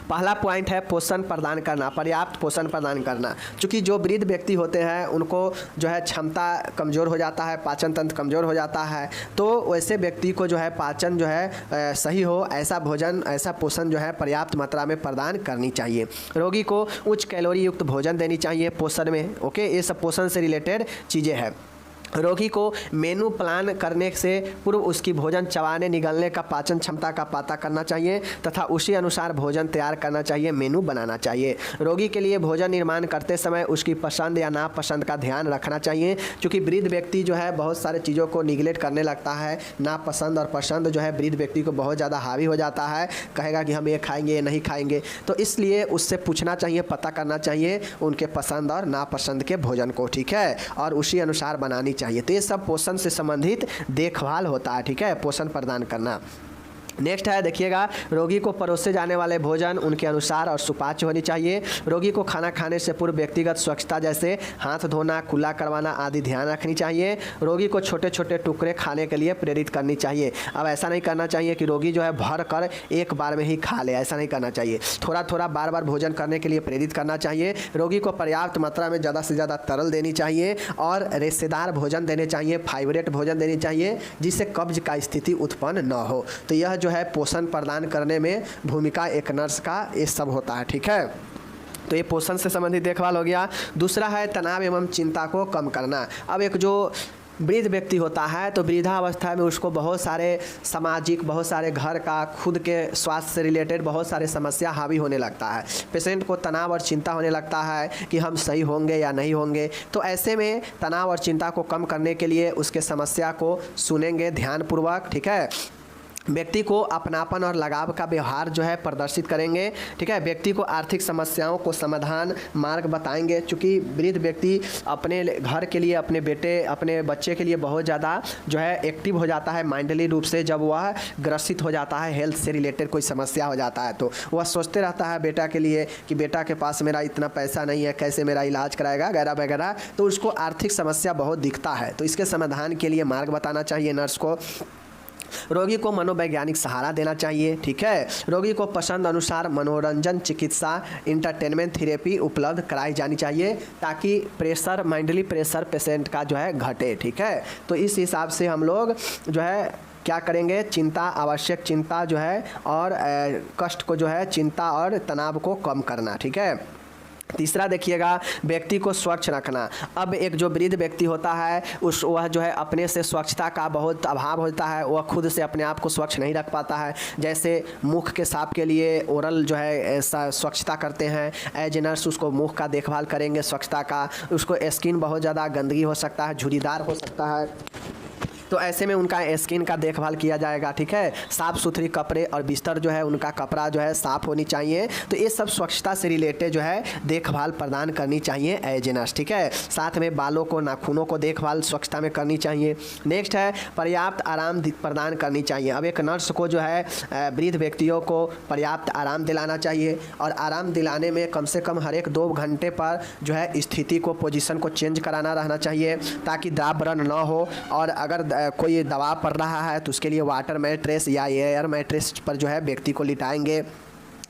पहला पॉइंट है पोषण प्रदान करना, पर्याप्त पोषण प्रदान करना। चूँकि जो वृद्ध व्यक्ति होते हैं उनको जो है क्षमता कमज़ोर हो जाता है, पाचन तंत्र कमज़ोर हो जाता है, तो वैसे व्यक्ति को जो है पाचन जो है सही हो, ऐसा भोजन, ऐसा पोषण जो है पर्याप्त मात्रा में प्रदान करनी चाहिए। रोगी को उच्च कैलोरी युक्त भोजन देनी चाहिए पोषण में। ओके, ये सब पोषण से रिलेटेड चीज़ें हैं। रोगी को मेनू प्लान करने से पूर्व उसकी भोजन चबाने निगलने का पाचन क्षमता का पता करना चाहिए तथा उसी अनुसार भोजन तैयार करना चाहिए, मेनू बनाना चाहिए। रोगी के लिए भोजन निर्माण करते समय उसकी पसंद या नापसंद का ध्यान रखना चाहिए, क्योंकि वृद्ध व्यक्ति जो है बहुत सारे चीज़ों को निगलेक्ट करने लगता है। नापसंद और पसंद जो है वृद्ध व्यक्ति को बहुत ज़्यादा हावी हो जाता है, कहेगा कि हम ये खाएंगे, ये नहीं खाएंगे। तो इसलिए उससे पूछना चाहिए, पता करना चाहिए उनके पसंद और नापसंद के भोजन को, ठीक है, और उसी अनुसार बनानी चाहिए। तो ये सब पोषण से संबंधित देखभाल होता है, ठीक है, पोषण प्रदान करना। नेक्स्ट है, देखिएगा, रोगी को परोसे जाने वाले भोजन उनके अनुसार और सुपाच्य होनी चाहिए। रोगी को खाना खाने से पूर्व व्यक्तिगत स्वच्छता जैसे हाथ धोना, कुल्ला करवाना आदि ध्यान रखनी चाहिए। रोगी को छोटे छोटे टुकड़े खाने के लिए प्रेरित करनी चाहिए। अब ऐसा नहीं करना चाहिए कि रोगी जो है भर कर एक बार में ही खा ले, ऐसा नहीं करना चाहिए। थोड़ा थोड़ा बार बार भोजन करने के लिए प्रेरित करना चाहिए। रोगी को पर्याप्त मात्रा में ज़्यादा से ज़्यादा तरल देनी चाहिए और रेशेदार भोजन देने चाहिए, फाइबरेट भोजन देनी चाहिए, जिससे कब्ज का स्थिति उत्पन्न न हो। तो यह जो है पोषण प्रदान करने में भूमिका एक नर्स का ये सब होता है, ठीक है। तो ये पोषण से संबंधित देखभाल हो गया। दूसरा है तनाव एवं चिंता को कम करना। अब एक जो वृद्ध व्यक्ति होता है तो वृद्धावस्था में उसको बहुत सारे सामाजिक, बहुत सारे घर का, खुद के स्वास्थ्य से रिलेटेड बहुत सारे समस्या हावी होने लगता है। पेशेंट को तनाव और चिंता होने लगता है कि हम सही होंगे या नहीं होंगे। तो ऐसे में तनाव और चिंता को कम करने के लिए उसके समस्या को सुनेंगे ध्यानपूर्वक, ठीक है। व्यक्ति को अपनापन और लगाव का व्यवहार जो है प्रदर्शित करेंगे, ठीक है। व्यक्ति को आर्थिक समस्याओं को समाधान मार्ग बताएंगे, चूँकि वृद्ध व्यक्ति अपने घर के लिए, अपने बेटे, अपने बच्चे के लिए बहुत ज़्यादा जो है एक्टिव हो जाता है माइंडली रूप से। जब वह ग्रसित हो जाता है, हेल्थ से रिलेटेड कोई समस्या हो जाता है, तो वह सोचते रहता है बेटा के लिए कि बेटा के पास मेरा इतना पैसा नहीं है, कैसे मेरा इलाज कराएगा वगैरह वगैरह। तो उसको आर्थिक समस्या बहुत दिखता है, तो इसके समाधान के लिए मार्ग बताना चाहिए नर्स को। रोगी को मनोवैज्ञानिक सहारा देना चाहिए, ठीक है। रोगी को पसंद अनुसार मनोरंजन चिकित्सा, इंटरटेनमेंट थेरेपी उपलब्ध कराई जानी चाहिए, ताकि प्रेशर, माइंडली प्रेशर पेशेंट का जो है घटे, ठीक है। तो इस हिसाब से हम लोग जो है क्या करेंगे, चिंता, आवश्यक चिंता जो है और कष्ट को जो है, चिंता और तनाव को कम करना, ठीक है। तीसरा देखिएगा, व्यक्ति को स्वच्छ रखना। अब एक जो वृद्ध व्यक्ति होता है वह जो है अपने से स्वच्छता का बहुत अभाव होता है, वह खुद से अपने आप को स्वच्छ नहीं रख पाता है। जैसे मुख के साफ के लिए ओरल जो है ऐसा स्वच्छता करते हैं, एज ए नर्स उसको मुख का देखभाल करेंगे स्वच्छता का। उसको स्किन बहुत ज़्यादा गंदगी हो सकता है, झुर्रीदार हो सकता है, तो ऐसे में उनका स्किन का देखभाल किया जाएगा, ठीक है। साफ़ सुथरी कपड़े और बिस्तर जो है उनका कपड़ा जो है साफ़ होनी चाहिए। तो ये सब स्वच्छता से रिलेटेड जो है देखभाल प्रदान करनी चाहिए एज ए नर्स, ठीक है। साथ में बालों को, नाखूनों को देखभाल स्वच्छता में करनी चाहिए। नेक्स्ट है पर्याप्त आराम प्रदान करनी चाहिए। अब एक नर्स को जो है वृद्ध व्यक्तियों को पर्याप्त आराम दिलाना चाहिए, और आराम दिलाने में कम से कम हर एक 2 घंटे पर जो है स्थिति को, पोजीशन को चेंज कराना रहना चाहिए, ताकि दाबरण न हो। और अगर कोई दबाव पड़ रहा है तो उसके लिए वाटर मैट्रेस या एयर मैट्रेस पर जो है व्यक्ति को लिटाएंगे।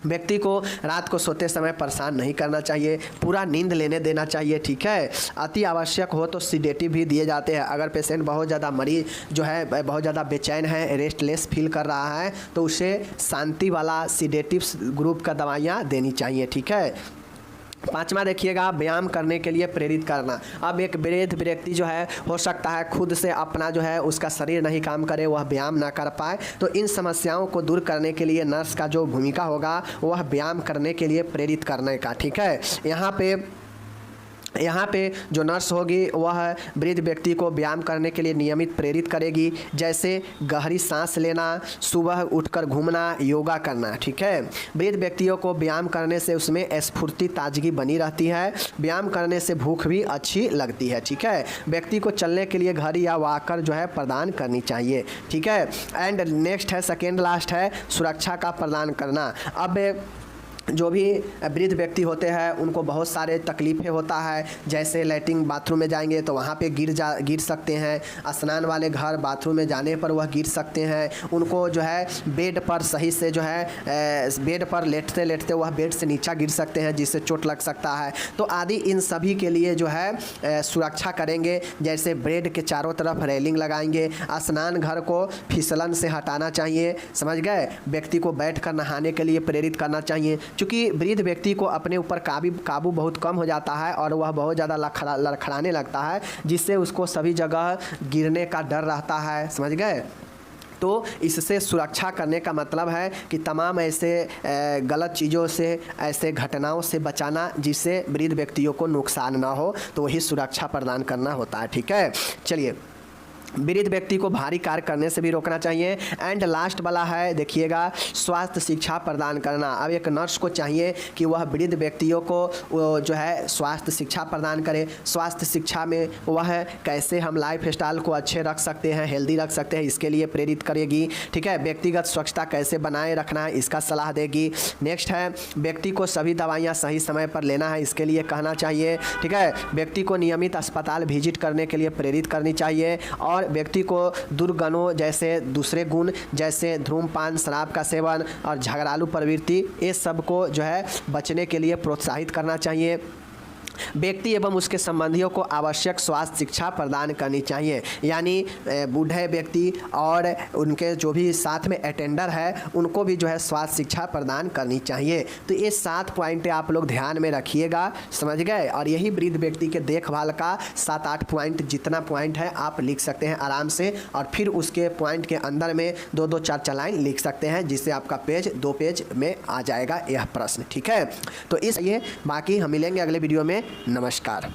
व्यक्ति को रात को सोते समय परेशान नहीं करना चाहिए, पूरा नींद लेने देना चाहिए, ठीक है। अति आवश्यक हो तो सीडेटिव भी दिए जाते हैं। अगर पेशेंट बहुत ज़्यादा मरीज जो है बहुत ज़्यादा बेचैन है, रेस्टलेस फील कर रहा है, तो उसे शांति वाला सीडेटिव ग्रुप का दवाइयाँ देनी चाहिए, ठीक है। 5वां देखिएगा, व्यायाम करने के लिए प्रेरित करना। अब एक वृद्ध व्यक्ति जो है हो सकता है खुद से अपना जो है उसका शरीर नहीं काम करे, वह व्यायाम ना कर पाए, तो इन समस्याओं को दूर करने के लिए नर्स का जो भूमिका होगा वह व्यायाम करने के लिए प्रेरित करने का, ठीक है। यहाँ पे जो नर्स होगी वह वृद्ध व्यक्ति को व्यायाम करने के लिए नियमित प्रेरित करेगी, जैसे गहरी सांस लेना, सुबह उठकर घूमना, योगा करना, ठीक है। वृद्ध व्यक्तियों को व्यायाम करने से उसमें स्फूर्ति, ताजगी बनी रहती है। व्यायाम करने से भूख भी अच्छी लगती है, ठीक है। व्यक्ति को चलने के लिए घड़ी या वॉकर जो है प्रदान करनी चाहिए, ठीक है। एंड नेक्स्ट है, सेकेंड लास्ट है, सुरक्षा का प्रदान करना। अब जो भी वृद्ध व्यक्ति होते हैं उनको बहुत सारे तकलीफ़ें होता है, जैसे लैट्रिन बाथरूम में जाएंगे तो वहाँ पे गिर सकते हैं, स्नान वाले घर बाथरूम में जाने पर वह गिर सकते हैं। उनको जो है बेड पर सही से जो है बेड पर लेटते लेटते वह बेड से नीचा गिर सकते हैं, जिससे चोट लग सकता है। तो आदि इन सभी के लिए जो है सुरक्षा करेंगे, जैसे बेड के चारों तरफ रेलिंग लगाएंगे। स्नान घर को फिसलन से हटाना चाहिए, समझ गए। व्यक्ति को बैठ कर नहाने के लिए प्रेरित करना चाहिए, क्योंकि वृद्ध व्यक्ति को अपने ऊपर काबू बहुत कम हो जाता है और वह बहुत ज़्यादा लड़खड़ाने लगता है, जिससे उसको सभी जगह गिरने का डर रहता है, समझ गए। तो इससे सुरक्षा करने का मतलब है कि तमाम ऐसे गलत चीज़ों से, ऐसे घटनाओं से बचाना जिससे वृद्ध व्यक्तियों को नुकसान ना हो, तो वही सुरक्षा प्रदान करना होता है, ठीक है। चलिए, वृद्ध व्यक्ति को भारी कार्य करने से भी रोकना चाहिए। एंड लास्ट वाला है, देखिएगा, स्वास्थ्य शिक्षा प्रदान करना। अब एक नर्स को चाहिए कि वह वृद्ध व्यक्तियों को जो है स्वास्थ्य शिक्षा प्रदान करे। स्वास्थ्य शिक्षा में वह कैसे हम लाइफ स्टाइल को अच्छे रख सकते हैं, हेल्दी रख सकते हैं, इसके लिए प्रेरित करेगी, ठीक है। व्यक्तिगत स्वच्छता कैसे बनाए रखना है, इसका सलाह देगी। नेक्स्ट है, व्यक्ति को सभी दवाइयाँ सही समय पर लेना है, इसके लिए कहना चाहिए, ठीक है। व्यक्ति को नियमित अस्पताल विजिट करने के लिए प्रेरित करनी चाहिए, और व्यक्ति को दुर्गुणों जैसे दूसरे गुण जैसे धूम्रपान, शराब का सेवन और झगड़ालू प्रवृत्ति, ये सब को जो है बचने के लिए प्रोत्साहित करना चाहिए। व्यक्ति एवं उसके संबंधियों को आवश्यक स्वास्थ्य शिक्षा प्रदान करनी चाहिए, यानी बूढ़े व्यक्ति और उनके जो भी साथ में अटेंडर है उनको भी जो है स्वास्थ्य शिक्षा प्रदान करनी चाहिए। तो ये 7 पॉइंट आप लोग ध्यान में रखिएगा, समझ गए। और यही वृद्ध व्यक्ति के देखभाल का 7-8 पॉइंट, जितना पॉइंट है आप लिख सकते हैं आराम से, और फिर उसके पॉइंट के अंदर में 2-2 4-4 लाइन लिख सकते हैं, जिससे आपका पेज 2 पेज में आ जाएगा यह प्रश्न। ठीक है, तो इस ये बाकी हम मिलेंगे अगले वीडियो में। नमस्कार।